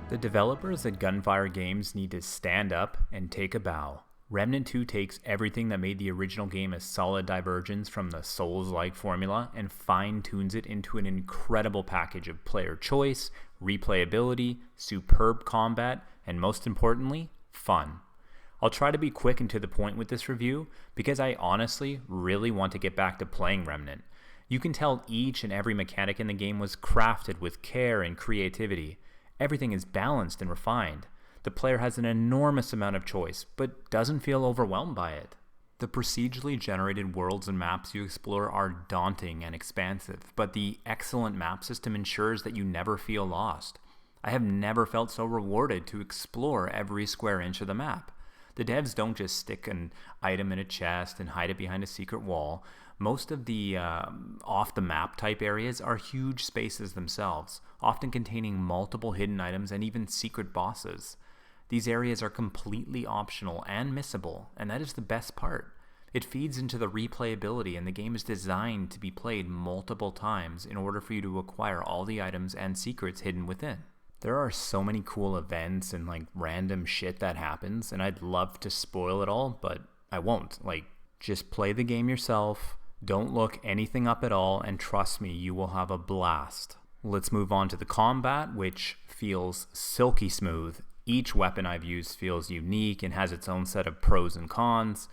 The developers at Gunfire Games need to stand up and take a bow. Remnant 2 takes everything that made the original game a solid divergence from the Souls-like formula and fine-tunes it into an incredible package of player choice, replayability, superb combat, and most importantly, fun. I'll try to be quick and to the point with this review because I honestly really want to get back to playing Remnant. You can tell each and every mechanic in the game was crafted with care and creativity. Everything is balanced and refined. The player has an enormous amount of choice, but doesn't feel overwhelmed by it. The procedurally generated worlds and maps you explore are daunting and expansive, but the excellent map system ensures that you never feel lost. I have never felt so rewarded to explore every square inch of the map. The devs don't just stick an item in a chest and hide it behind a secret wall. Most of the off-the-map type areas are huge spaces themselves, often containing multiple hidden items and even secret bosses. These areas are completely optional and missable, and that is the best part. It feeds into the replayability, and the game is designed to be played multiple times in order for you to acquire all the items and secrets hidden within. There are so many cool events and random shit that happens, and I'd love to spoil it all, but I won't. Just play the game yourself, don't look anything up at all, and trust me, you will have a blast. Let's move on to the combat, which feels silky smooth. Each weapon I've used feels unique and has its own set of pros and cons.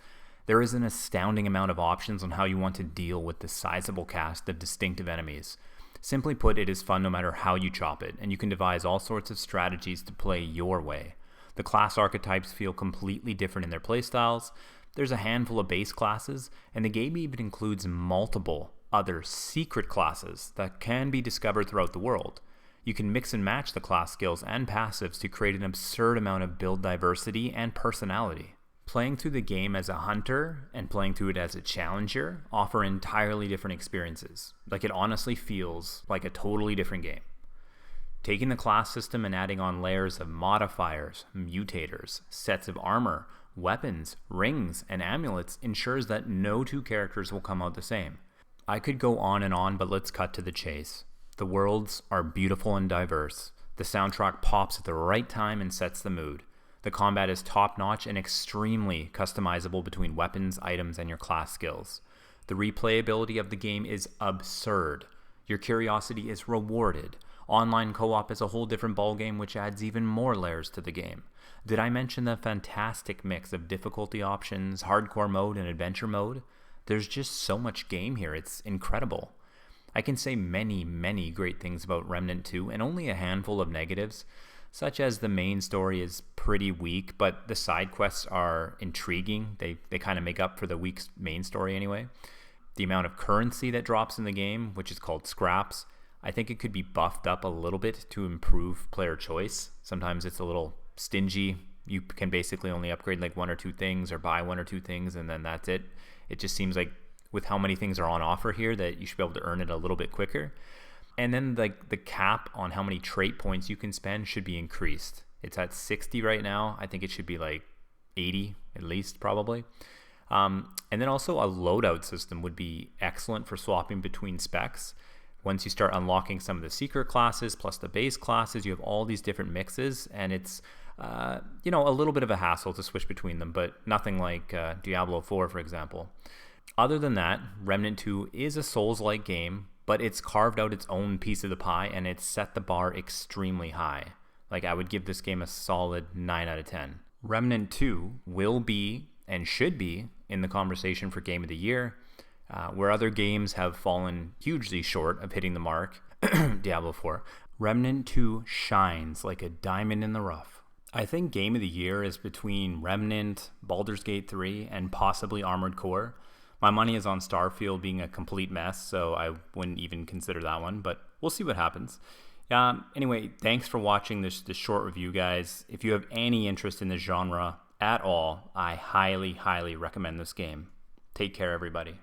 There is an astounding amount of options on how you want to deal with the sizable cast of distinctive enemies. Simply put, it is fun no matter how you chop it, and you can devise all sorts of strategies to play your way. The class archetypes feel completely different in their playstyles. There's a handful of base classes, and the game even includes multiple other secret classes that can be discovered throughout the world. You can mix and match the class skills and passives to create an absurd amount of build diversity and personality. Playing through the game as a hunter and playing through it as a challenger offer entirely different experiences. It honestly feels like a totally different game. Taking the class system and adding on layers of modifiers, mutators, sets of armor, weapons, rings, and amulets ensures that no two characters will come out the same. I could go on and on, but let's cut to the chase. The worlds are beautiful and diverse. The soundtrack pops at the right time and sets the mood. The combat is top-notch and extremely customizable between weapons, items, and your class skills. The replayability of the game is absurd. Your curiosity is rewarded. Online co-op is a whole different ballgame, which adds even more layers to the game. Did I mention the fantastic mix of difficulty options, hardcore mode, and adventure mode? There's just so much game here, it's incredible. I can say many, many great things about Remnant 2 and only a handful of negatives, such as the main story is pretty weak, but the side quests are intriguing. They kind of make up for the weak main story anyway. The amount of currency that drops in the game, which is called scraps, I think it could be buffed up a little bit to improve player choice. Sometimes it's a little stingy. You can basically only upgrade one or two things or buy one or two things, and then that's it. It just seems like with how many things are on offer here that you should be able to earn it a little bit quicker. And then the cap on how many trait points you can spend should be increased. It's at 60 right now. I think it should be 80 at least, probably. And then also a loadout system would be excellent for swapping between specs. Once you start unlocking some of the secret classes plus the base classes, you have all these different mixes, and it's a little bit of a hassle to switch between them, but nothing like Diablo 4, for example. Other than that, Remnant 2 is a Souls-like game, but it's carved out its own piece of the pie, and it's set the bar extremely high. I would give this game a solid 9 out of 10. Remnant 2 will be, and should be, in the conversation for Game of the Year, where other games have fallen hugely short of hitting the mark, Diablo 4. Remnant 2 shines like a diamond in the rough. I think Game of the Year is between Remnant, Baldur's Gate 3, and possibly Armored Core. My money is on Starfield being a complete mess, so I wouldn't even consider that one, but we'll see what happens. Anyway, thanks for watching this short review, guys. If you have any interest in this genre at all, I highly, highly recommend this game. Take care, everybody.